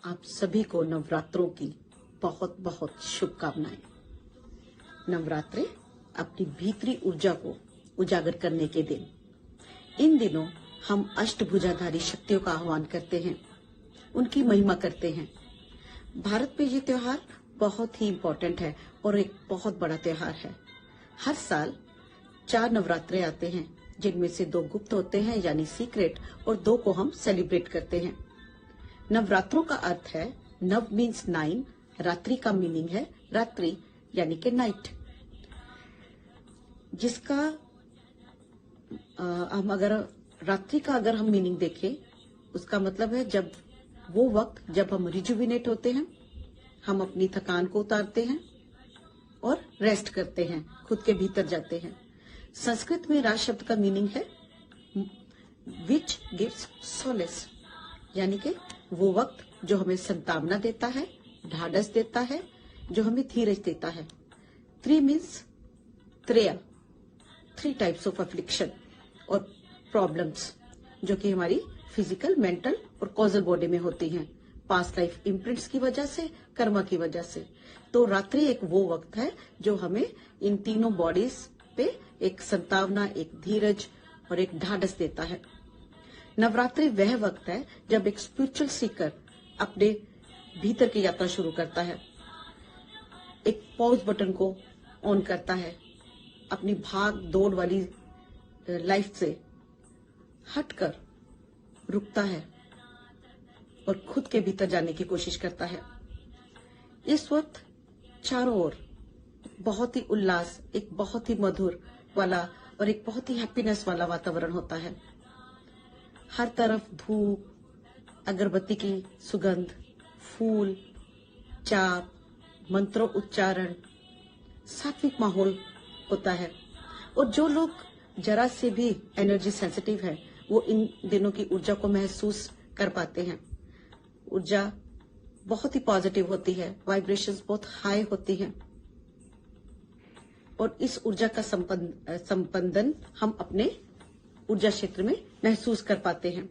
आप सभी को नवरात्रों की बहुत बहुत शुभकामनाएं। नवरात्रे अपनी भीतरी ऊर्जा को उजागर करने के दिन। इन दिनों हम अष्टभुजाधारी शक्तियों का आह्वान करते हैं, उनकी महिमा करते हैं। भारत में ये त्योहार बहुत ही इम्पोर्टेंट है और एक बहुत बड़ा त्योहार है। हर साल 4 नवरात्रे आते हैं, जिनमें से 2 गुप्त होते हैं यानी सीक्रेट, और 2 को हम सेलिब्रेट करते हैं। नवरात्रों का अर्थ है नव मीन्स 9, रात्रि का मीनिंग है रात्रि यानी के नाइट, जिसका हम अगर रात्रि का अगर हम मीनिंग देखें, उसका मतलब है जब वो वक्त जब हम रिजुविनेट होते हैं, हम अपनी थकान को उतारते हैं और रेस्ट करते हैं, खुद के भीतर जाते हैं। संस्कृत में राज शब्द का मीनिंग है विच गिव्स सोलेस, यानी कि वो वक्त जो हमें संतावना देता है, ढाढ़स देता है, जो हमें धीरज देता है। 3 मीन्स त्रेया, 3 टाइप्स ऑफ अफ्लिक्शन और प्रॉब्लम्स जो कि हमारी फिजिकल, मेंटल और कॉजल बॉडी में होती हैं, पास्ट लाइफ इम्प्रिंट्स की वजह से, कर्मा की वजह से। तो रात्रि एक वो वक्त है जो हमें इन तीनों बॉडीज पे एक संतावना, एक धीरज और एक ढाढ़स देता है। नवरात्रि वह वक्त है जब एक स्पिरिचुअल सीकर अपने भीतर की यात्रा शुरू करता है, एक पॉज बटन को ऑन करता है, अपनी भाग दौड़ वाली लाइफ से हटकर रुकता है और खुद के भीतर जाने की कोशिश करता है। इस वक्त चारों ओर बहुत ही उल्लास, एक बहुत ही मधुर वाला और एक बहुत ही हैप्पीनेस वाला वातावरण होता है। हर तरफ धूप, अगरबत्ती की सुगंध, फूल, चाप, मंत्रों उच्चारण, सात्विक माहौल होता है। और जो लोग जरा से भी एनर्जी सेंसिटिव है, वो इन दिनों की ऊर्जा को महसूस कर पाते हैं। ऊर्जा बहुत ही पॉजिटिव होती है, वाइब्रेशंस बहुत हाई होती हैं और इस ऊर्जा का संपंदन हम अपने ऊर्जा क्षेत्र में महसूस कर पाते हैं।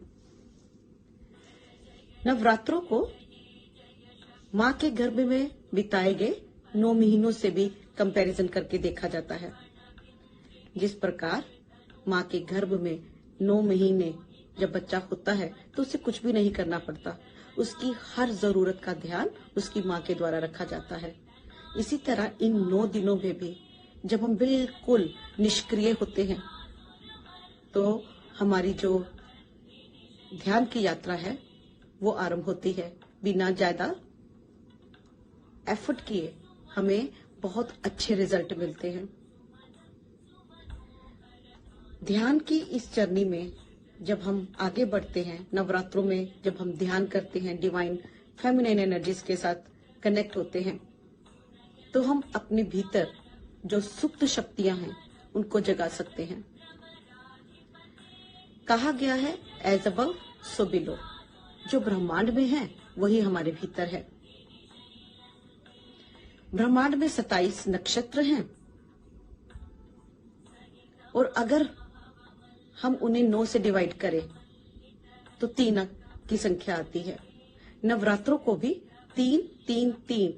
नवरात्रों को मां के गर्भ में बिताए गए 9 महीनों से भी कंपैरिजन करके देखा जाता है। जिस प्रकार मां के गर्भ में 9 महीने जब बच्चा होता है तो उसे कुछ भी नहीं करना पड़ता, उसकी हर जरूरत का ध्यान उसकी मां के द्वारा रखा जाता है। इसी तरह इन 9 दिनों में भी जब हम बिल्कुल निष्क्रिय होते हैं तो हमारी जो ध्यान की यात्रा है वो आरंभ होती है। बिना ज्यादा एफर्ट किए हमें बहुत अच्छे रिजल्ट मिलते हैं। ध्यान की इस जर्नी में जब हम आगे बढ़ते हैं, नवरात्रों में जब हम ध्यान करते हैं, डिवाइन फेमिनिन एनर्जीज के साथ कनेक्ट होते हैं, तो हम अपने भीतर जो सुप्त शक्तियां हैं उनको जगा सकते हैं। कहा गया है एज अबव सो बिलो, जो ब्रह्मांड में है वही हमारे भीतर है। ब्रह्मांड में 27 नक्षत्र हैं और अगर हम उन्हें 9 से डिवाइड करें तो 3 अंक की संख्या आती है। नवरात्रों को भी 3-3-3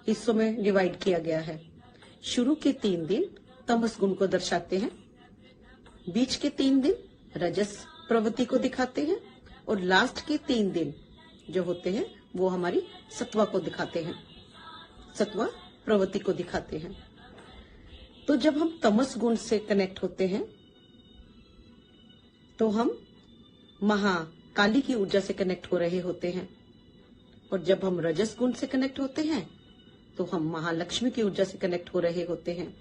हिस्सों में डिवाइड किया गया है। शुरू के 3 दिन तमस गुण को दर्शाते हैं, बीच के 3 दिन रजस प्रवृत्ति को दिखाते हैं और लास्ट के 3 दिन जो होते हैं वो हमारी सत्वा को दिखाते हैं, सत्वा प्रवृत्ति को दिखाते हैं। तो जब हम तमस गुण से कनेक्ट होते हैं तो हम महाकाली की ऊर्जा से कनेक्ट हो रहे होते हैं, और जब हम रजस गुण से कनेक्ट होते हैं तो हम महालक्ष्मी की ऊर्जा से कनेक्ट हो रहे होते हैं,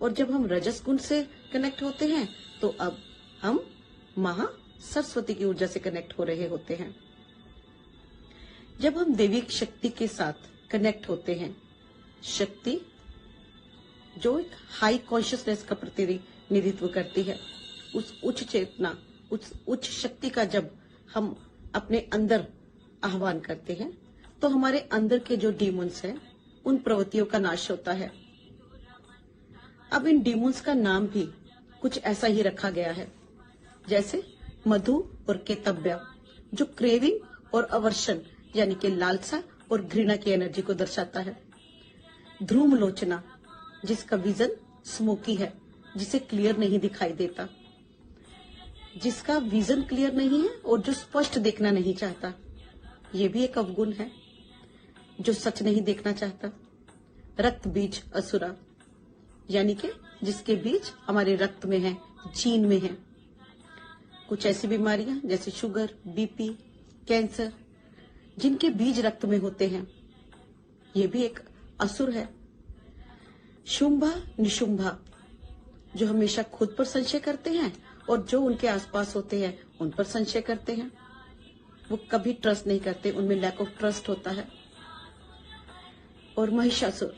और जब हम रजस गुण से कनेक्ट होते हैं तो अब हम महा सरस्वती की ऊर्जा से कनेक्ट हो रहे होते हैं। जब हम दैविक शक्ति के साथ कनेक्ट होते हैं, शक्ति जो एक हाई कॉन्शियसनेस का प्रतिनिधित्व करती है, उस उच्च चेतना, उस उच्च शक्ति का जब हम अपने अंदर आह्वान करते हैं तो हमारे अंदर के जो डीमंस हैं उन प्रवृत्तियों का नाश होता है। अब इन डीमंस का नाम भी कुछ ऐसा ही रखा गया है, जैसे मधु और केतव्य, जो क्रेविंग और अवर्शन यानी कि लालसा और घृणा की एनर्जी को दर्शाता है। ध्रुम लोचना, जिसका विजन स्मोकी है, जिसे क्लियर नहीं दिखाई देता, जिसका विजन क्लियर नहीं है और जो स्पष्ट देखना नहीं चाहता, ये भी एक अवगुण है, जो सच नहीं देखना चाहता। रक्त बीज असुरा, यानी कि जिसके बीज हमारे रक्त में है, जीन में है। कुछ ऐसी बीमारियां जैसे शुगर, बीपी, कैंसर, जिनके बीज रक्त में होते हैं, ये भी एक असुर है। शुंभा निशुंभा, जो हमेशा खुद पर संशय करते हैं और जो उनके आसपास होते हैं उन पर संशय करते हैं। वो कभी ट्रस्ट नहीं करते, उनमें लैक ऑफ ट्रस्ट होता है। और महिषासुर,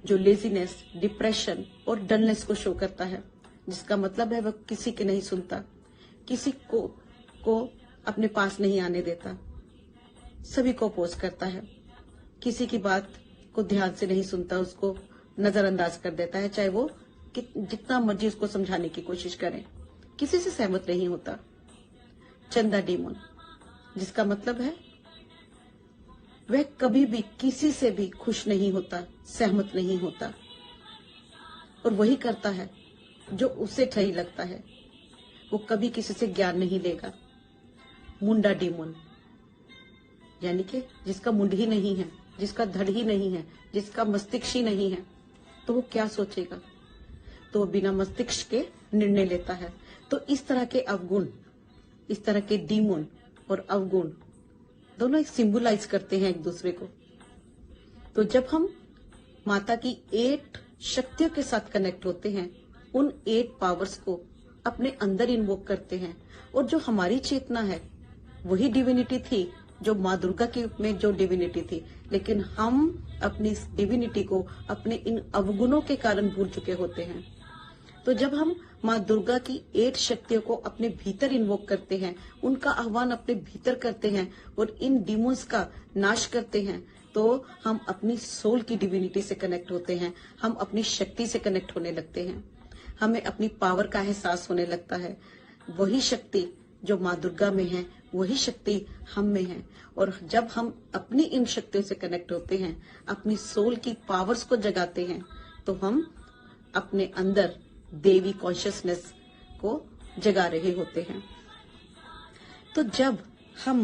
जो लेजीनेस, डिप्रेशन और डलनेस को शो करता है, जिसका मतलब है वह किसी की नहीं सुनता, किसी को अपने पास नहीं आने देता, सभी को अपोज करता है, किसी की बात को ध्यान से नहीं सुनता, उसको नजरअंदाज कर देता है, चाहे वो जितना मर्जी उसको समझाने की कोशिश करें, किसी से सहमत नहीं होता। चंदा डीमन, जिसका मतलब है वह कभी भी किसी से भी खुश नहीं होता, सहमत नहीं होता, और वही करता है जो उसे सही लगता है। वो कभी किसी से ज्ञान नहीं लेगा। मुंडा डीमन, यानी कि जिसका मुंड ही नहीं है, जिसका धड़ ही नहीं है, जिसका मस्तिष्क ही नहीं है, तो वो क्या सोचेगा? तो वो बिना मस्तिष्क के निर्णय लेता है। तो इस तरह के अवगुण, इस तरह के डीमन और अवगुण दोनों एक सिंबलाइज करते हैं एक दूसरे को। तो जब हम माता की 8 शक्तियों के साथ कनेक्ट होते हैं, उन 8 पावर्स को अपने अंदर इन्वोक करते हैं, और जो हमारी चेतना है वही डिविनिटी थी जो माँ दुर्गा के में जो डिविनिटी थी, लेकिन हम अपनी इस डिविनिटी को अपने इन अवगुणों के कारण भूल चुके होते हैं। तो जब हम माँ दुर्गा की 8 शक्तियों को अपने भीतर इन्वोक करते हैं, उनका आह्वान अपने भीतर करते हैं और इन डिमोन्स का नाश करते हैं, तो हम अपनी सोल की डिविनिटी से कनेक्ट होते हैं, हम अपनी शक्ति से कनेक्ट होने लगते हैं, हमें अपनी पावर का एहसास होने लगता है। वही शक्ति जो माँ दुर्गा में है, वही शक्ति हम में है। और जब हम अपनी इन शक्तियों से कनेक्ट होते हैं, अपनी सोल की पावर्स को जगाते हैं, तो हम अपने अंदर देवी कॉन्शियसनेस को जगा रहे होते हैं। तो जब हम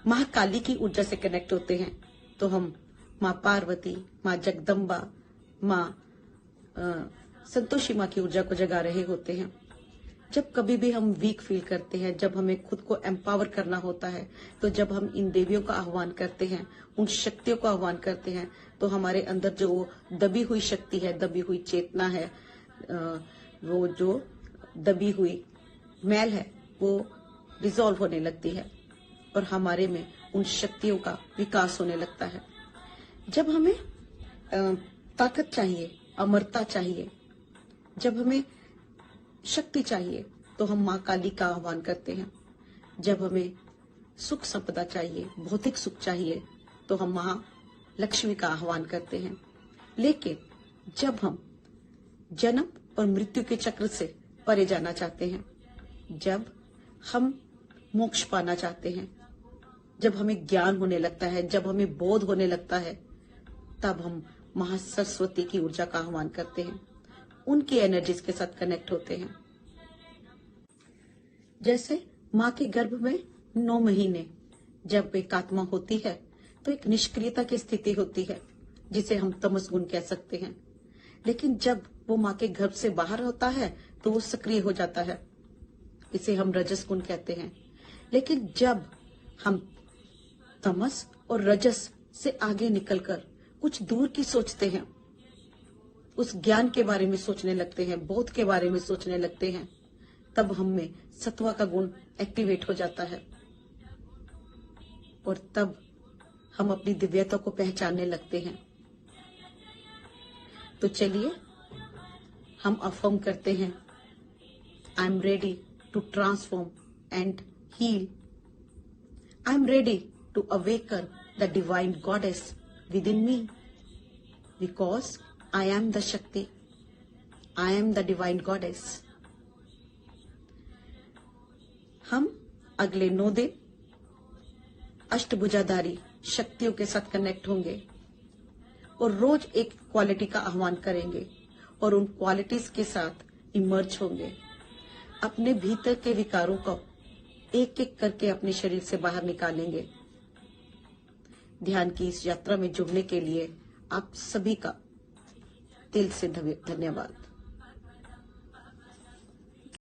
महाकाली की ऊर्जा से कनेक्ट होते हैं, तो हम माँ पार्वती, माँ जगदम्बा, माँ संतोषी माँ की ऊर्जा को जगा रहे होते हैं। जब कभी भी हम वीक फील करते हैं, जब हमें खुद को एम्पावर करना होता है, तो जब हम इन देवियों का आह्वान करते हैं, उन शक्तियों का आह्वान करते हैं, तो हमारे अंदर जो दबी हुई शक्ति है, दबी हुई चेतना है, वो जो दबी हुई मैल है, वो डिसॉल्व होने लगती है और हमारे में उन शक्तियों का विकास होने लगता है। जब हमें ताकत चाहिए, अमरता चाहिए, जब हमें शक्ति चाहिए, तो हम माँ काली का आह्वान करते हैं। जब हमें सुख संपदा चाहिए, भौतिक सुख चाहिए, तो हम महालक्ष्मी का आह्वान करते हैं। लेकिन जब हम जन्म और मृत्यु के चक्र से परे जाना चाहते हैं, जब हम मोक्ष पाना चाहते हैं, जब हमें ज्ञान होने लगता है, जब हमें बोध होने लगता है, तब हम महासरस्वती की ऊर्जा का आह्वान करते हैं, उनकी एनर्जीज के साथ कनेक्ट होते हैं। जैसे माँ के गर्भ में 9 महीने जब एक आत्मा होती है, तो एक निष्क्रियता की स्थिति होती है, जिसे हम तमस गुण कह सकते हैं। लेकिन जब वो माँ के गर्भ से बाहर होता है, तो वो सक्रिय हो जाता है, इसे हम रजस गुण कहते हैं। लेकिन जब हम तमस और रजस से आगे निकलकर कुछ दूर की सोचते हैं, उस ज्ञान के बारे में सोचने लगते हैं, बोध के बारे में सोचने लगते हैं, तब हम में सत्वा का गुण एक्टिवेट हो जाता है और तब हम अपनी दिव्यता को पहचानने लगते हैं। तो चलिए हम अफर्म करते हैं, I am ready to transform and heal. I am ready to awaken the divine goddess within me, because I am the Shakti. I am the divine goddess. हम अगले 9 दिन अष्टभुजाधारी शक्तियों के साथ कनेक्ट होंगे और रोज एक क्वालिटी का आह्वान करेंगे और उन क्वालिटीज के साथ इमर्ज होंगे। अपने भीतर के विकारों को एक एक करके अपने शरीर से बाहर निकालेंगे। ध्यान की इस यात्रा में जुड़ने के लिए आप सभी का दिल से धन्यवाद।